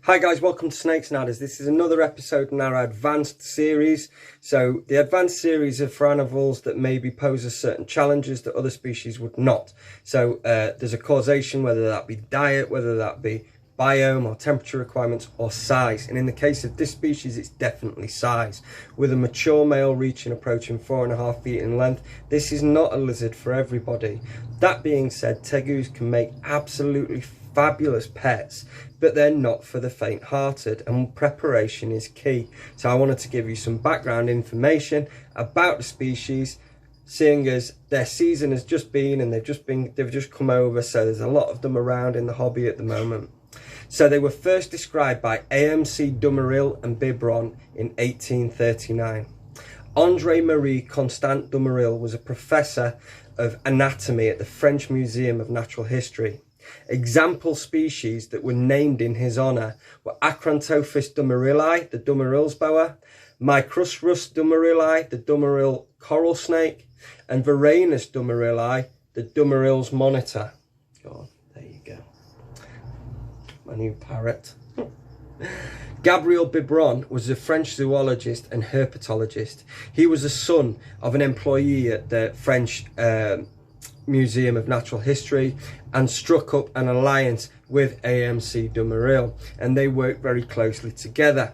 Hi guys, welcome to Snakes and Adders. This is another episode in our advanced series. So the advanced series are for animals that maybe poses certain challenges that other species would not. So there's a causation, whether that be diet, whether that be biome or temperature requirements or size. And in the case of this species, it's definitely size. With a mature male approaching 4.5 feet in length, this is not a lizard for everybody. That being said, tegus can make absolutely fabulous pets, but they're not for the faint-hearted, and preparation is key. So I wanted to give you some background information about the species, seeing as their season has just been and they've just come over, so there's a lot of them around in the hobby at the moment. So they were first described by AMC Dumeril and Biberon in 1839. André Marie Constant Dumeril was a professor of anatomy at the French Museum of Natural History. Example species that were named in his honour were Acrantophis dumerili, the Dumeril's boa, Micrusrus dumerili, the Dumeril coral snake, and Varanus dumerili, the Dumeril's monitor. Oh, there you go. My new parrot. Gabriel Biberon was a French zoologist and herpetologist. He was a son of an employee at the French Museum of Natural History and struck up an alliance with AMC Dumeril, and they worked very closely together.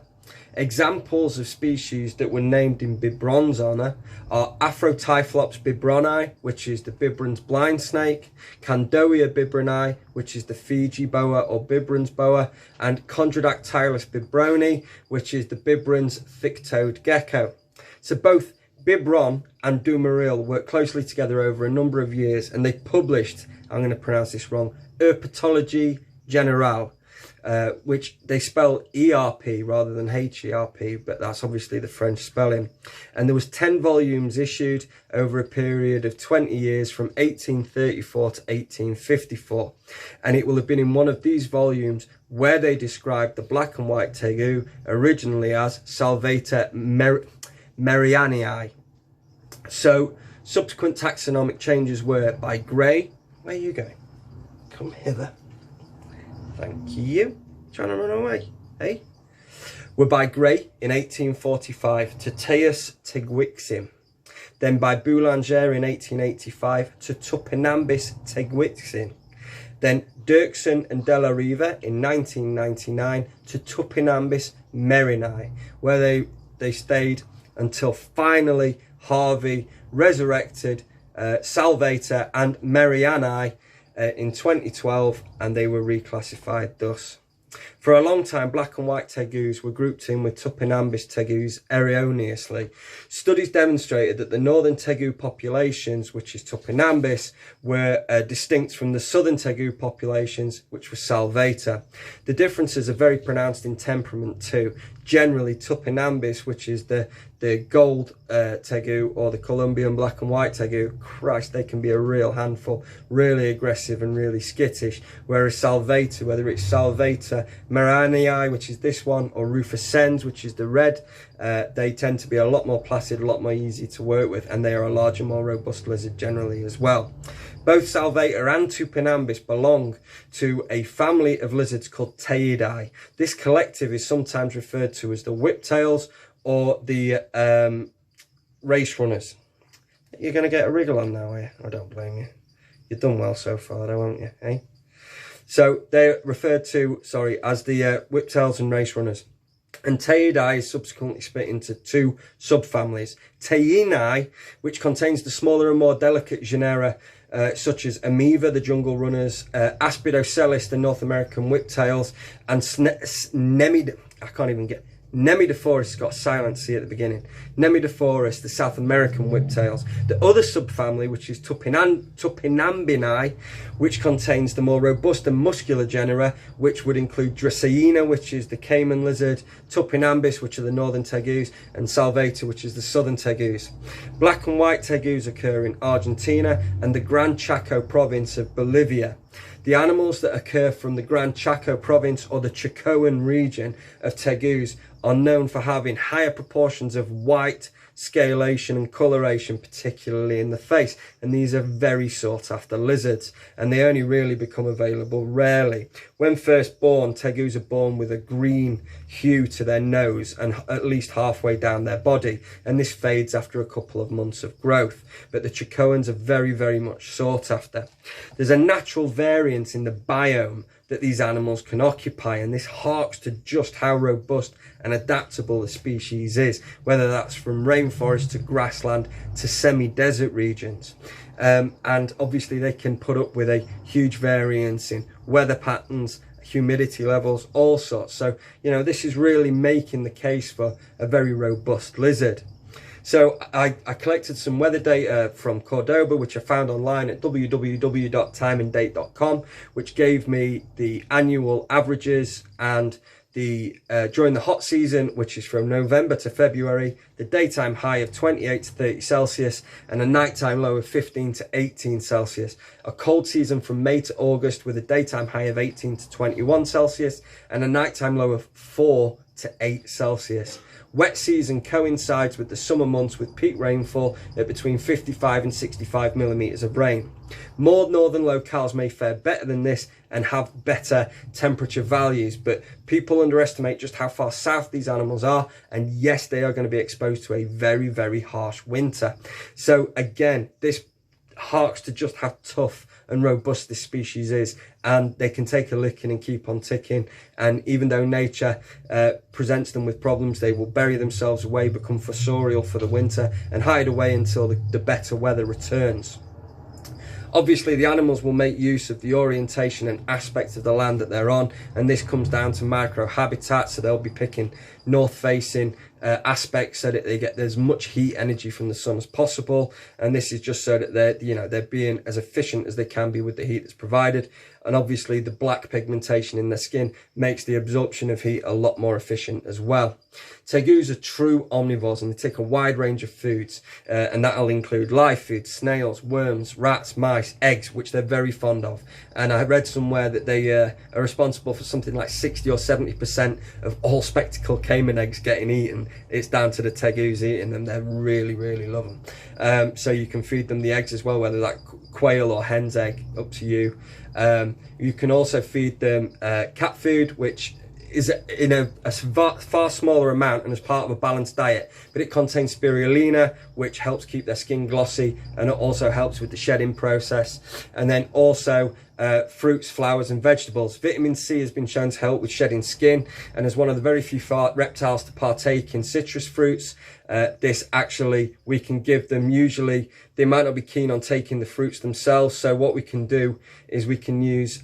Examples of species that were named in Biberon's honour are Afrotyphlops biberoni, which is the Biberon's blind snake, Candoia biberoni, which is the Fiji boa or Biberon's boa, and Chondrodactylus biberoni, which is the Biberon's thick-toed gecko. So both Biberon and Dumeril worked closely together over a number of years, and they published, I'm going to pronounce this wrong, Herpetologie Générale, which they spell ERP rather than HERP, but that's obviously the French spelling. And there was 10 volumes issued over a period of 20 years from 1834 to 1854. And it will have been in one of these volumes where they described the black and white tegu originally as Salvator merianae. So subsequent taxonomic changes were by Gray. Where are you going? Come hither. Thank you. Trying to run away, eh? Were by Gray in 1845 to Teus teguixim. Then by Boulanger in 1885 to Tupinambis teguixim. Then Dirksen and De La Riva in 1999 to Tupinambis merianae, where they stayed until finally Harvey resurrected Salvator and merianae in 2012, and they were reclassified thus. For a long time, black and white tegus were grouped in with Tupinambis tegus erroneously. Studies demonstrated that the northern tegu populations, which is Tupinambis, were distinct from the southern tegu populations, which were Salvator. The differences are very pronounced in temperament too. Generally, Tupinambis, which is the gold tegu, or the Colombian black and white tegu, Christ, they can be a real handful, really aggressive and really skittish. Whereas Salvator, whether it's Salvator merianae, which is this one, or rufescens, which is the red, they tend to be a lot more placid, a lot more easy to work with, and they are a larger, more robust lizard generally as well. Both Salvator and Tupinambis belong to a family of lizards called Teidae. This collective is sometimes referred to as the whiptails or the race runners. You're going to get a wriggle on now, are you? I don't blame you. You've done well so far, though, haven't you? Eh? So they're referred to, as the whiptails and race runners. And Teidae is subsequently split into two subfamilies. Teinae, which contains the smaller and more delicate genera such as Amoeba, the jungle runners, Aspidocelis, the North American whiptails, and Nemidophorus, got silent C at the beginning. Nemidophorus, the South American whiptails. The other subfamily, which is Tupinambinae, which contains the more robust and muscular genera, which would include Dracaena, which is the caiman lizard, Tupinambis, which are the northern tegus, and Salvator, which is the southern tegus. Black and white tegus occur in Argentina and the Gran Chaco province of Bolivia. The animals that occur from the Gran Chaco province or the Chacoan region of tegus are known for having higher proportions of white scalation and coloration, particularly in the face, and these are very sought after lizards, and they only really become available rarely. When first born, tegus are born with a green hue to their nose and at least halfway down their body, and this fades after a couple of months of growth. But the Chicoans are very, very much sought after. There's a natural variance in the biome that these animals can occupy, and this harks to just how robust and adaptable the species is, whether that's from rainforest to grassland to semi-desert regions. And obviously they can put up with a huge variance in weather patterns, humidity levels, all sorts. So, you know, this is really making the case for a very robust lizard. So I collected some weather data from Cordoba, which I found online at www.timeanddate.com, which gave me the annual averages and the during the hot season, which is from November to February, the daytime high of 28 to 30 Celsius and a nighttime low of 15 to 18 Celsius. A cold season from May to August with a daytime high of 18 to 21 Celsius and a nighttime low of 4 to 8 Celsius. Wet season coincides with the summer months with peak rainfall at between 55 and 65 millimeters of rain. More northern locales may fare better than this and have better temperature values, but people underestimate just how far south these animals are, and yes, they are going to be exposed to a very, very harsh winter. So again, this harks to just how tough and robust this species is, and they can take a licking and keep on ticking. And even though nature presents them with problems, they will bury themselves away, become fossorial for the winter and hide away until the better weather returns. Obviously, the animals will make use of the orientation and aspect of the land that they're on, and this comes down to microhabitat. So they'll be picking north-facing aspects so that they get as much heat energy from the sun as possible, and this is just so that they're being as efficient as they can be with the heat that's provided. And obviously, the black pigmentation in their skin makes the absorption of heat a lot more efficient as well. Tegus are true omnivores, and they take a wide range of foods, and that'll include live foods, snails, worms, rats, mice, eggs, which they're very fond of. And I read somewhere that they are responsible for something like 60 or 70% of all spectacled caiman eggs getting eaten. It's down to the tegus eating them. They really, really love them. So you can feed them the eggs as well, whether that quail or hen's egg, up to you. You can also feed them cat food, which is in a far smaller amount and as part of a balanced diet, but it contains spirulina, which helps keep their skin glossy, and it also helps with the shedding process. And then also fruits, flowers and vegetables. Vitamin C has been shown to help with shedding skin, and as one of the very few reptiles to partake in citrus fruits, we can give them, usually they might not be keen on taking the fruits themselves, so what we can do is we can use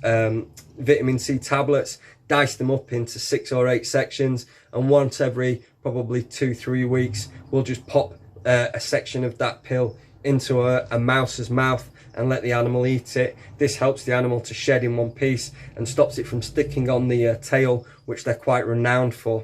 vitamin C tablets, dice them up into 6 or 8 sections, and once every probably 2-3 weeks we'll just pop a section of that pill into a mouse's mouth and let the animal eat it. This helps the animal to shed in one piece and stops it from sticking on the tail, which they're quite renowned for.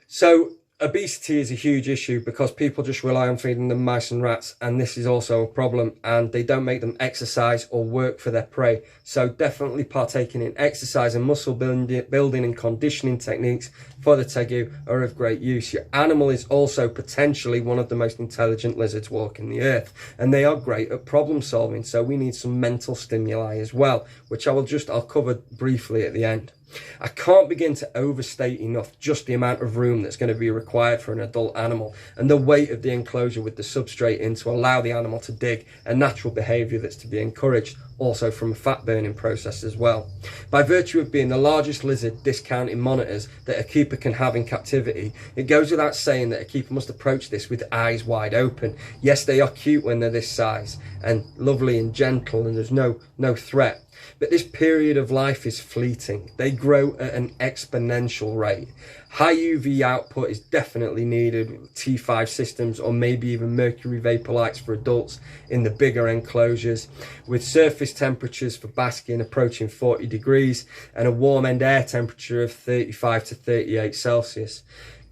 So obesity is a huge issue because people just rely on feeding them mice and rats, and this is also a problem, and they don't make them exercise or work for their prey. So definitely partaking in exercise and muscle building and conditioning techniques for the tegu are of great use. Your animal is also potentially one of the most intelligent lizards walking the earth, and they are great at problem solving, so we need some mental stimuli as well, which I'll cover briefly at the end. I can't begin to overstate enough just the amount of room that's going to be required for an adult animal, and the weight of the enclosure with the substrate in to allow the animal to dig, a natural behaviour that's to be encouraged, also from a fat burning process as well. By virtue of being the largest lizard discounting monitors that a keeper can have in captivity, it goes without saying that a keeper must approach this with eyes wide open. Yes, they are cute when they're this size and lovely and gentle, and there's no threat. But this period of life is fleeting. They grow at an exponential rate. High UV output is definitely needed with T5 systems, or maybe even mercury vapor lights for adults in the bigger enclosures, with surface temperatures for basking approaching 40 degrees and a warm end air temperature of 35 to 38 Celsius.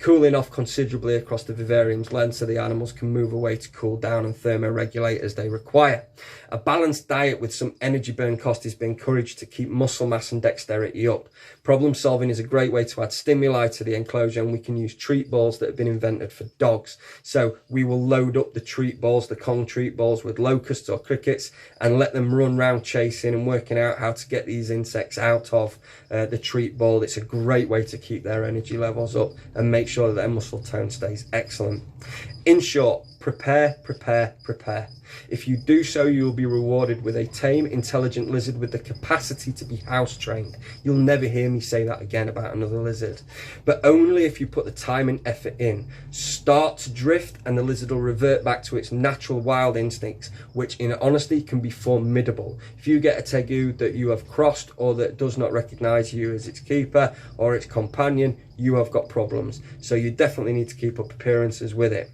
cooling off considerably across the vivarium's length so the animals can move away to cool down and thermoregulate as they require. A balanced diet with some energy burn cost is being encouraged to keep muscle mass and dexterity up. Problem solving is a great way to add stimuli to the enclosure, and we can use treat balls that have been invented for dogs. So we will load up the treat balls, the Kong treat balls, with locusts or crickets and let them run round chasing and working out how to get these insects out of the treat ball. It's a great way to keep their energy levels up and make sure that their muscle tone stays excellent. In short, prepare, prepare, prepare. If you do so, you will be rewarded with a tame, intelligent lizard with the capacity to be house trained. You'll never hear me say that again about another lizard, but only if you put the time and effort in. Start to drift and the lizard will revert back to its natural wild instincts, which in honesty can be formidable. If you get a Tegu that you have crossed or that does not recognize you as its keeper or its companion, you have got problems. So you definitely need to keep up appearances with it.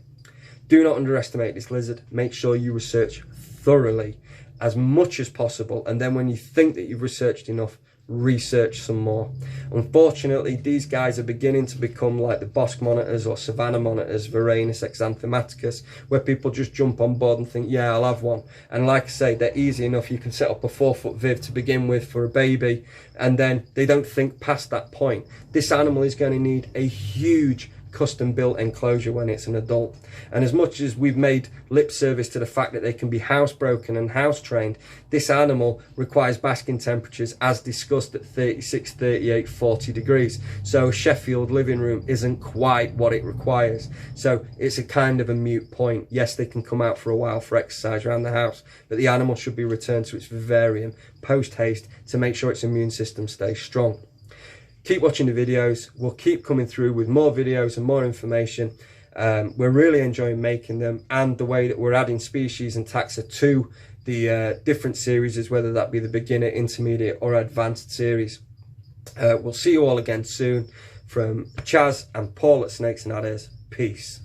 Do not underestimate this lizard. Make sure you research thoroughly as much as possible, and then when you think that you've researched enough, research some more. Unfortunately, these guys are beginning to become like the bosque monitors or savanna monitors, Varanus exanthematicus, where people just jump on board and think, yeah, I'll have one. And like I say, they're easy enough. You can set up a 4-foot viv to begin with for a baby, and then they don't think past that point. This animal is going to need a huge custom built enclosure when it's an adult. And as much as we've made lip service to the fact that they can be housebroken and house trained, this animal requires basking temperatures as discussed at 36, 38, 40 degrees. So a Sheffield living room isn't quite what it requires. So it's a kind of a moot point. Yes, they can come out for a while for exercise around the house, but the animal should be returned to its vivarium post haste to make sure its immune system stays strong. Keep watching the videos. We'll keep coming through with more videos and more information. We're really enjoying making them, and the way that we're adding species and taxa to the different series, whether that be the beginner, intermediate or advanced series. We'll see you all again soon. From Chaz and Paul at Snakes and Adders, peace.